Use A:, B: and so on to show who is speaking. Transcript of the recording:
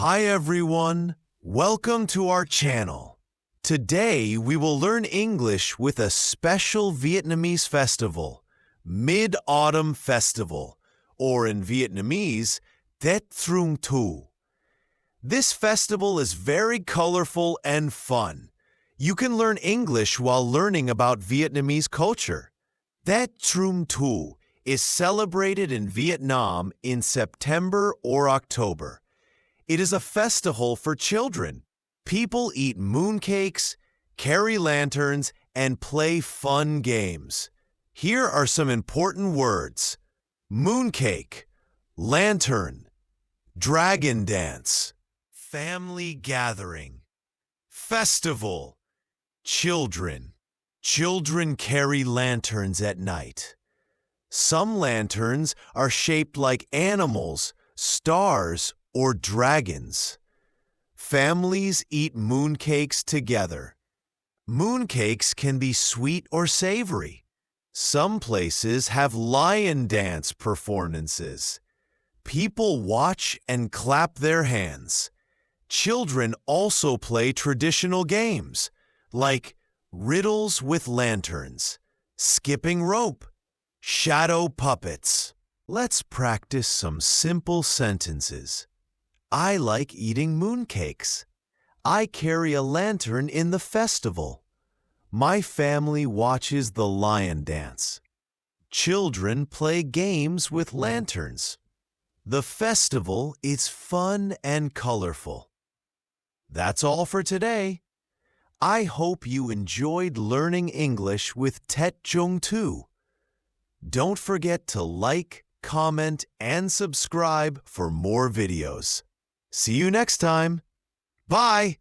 A: Hi everyone, welcome to our channel. Today we will learn English with a special Vietnamese festival, Mid-Autumn Festival, or in Vietnamese, Tết Trung Thu. This festival is very colorful and fun. You can learn English while learning about Vietnamese culture. Tết Trung Thu is celebrated in Vietnam in September or October. It is a festival for children. People eat mooncakes, carry lanterns, and play fun games. Here are some important words: mooncake, lantern, dragon dance, family gathering, festival, children. Children carry lanterns at night. Some lanterns are shaped like animals, stars, or dragons. Families eat mooncakes together. Mooncakes can be sweet or savory. Some places have lion dance performances. People watch and clap their hands. Children also play traditional games, like riddles with lanterns, skipping rope, shadow puppets. Let's practice some simple sentences. I like eating mooncakes. I carry a lantern in the festival. My family watches the lion dance. Children play games with lanterns. The festival is fun and colorful. That's all for today. I hope you enjoyed learning English with Tết Trung Thu. Don't forget to like, comment, and subscribe for more videos. See you next time. Bye!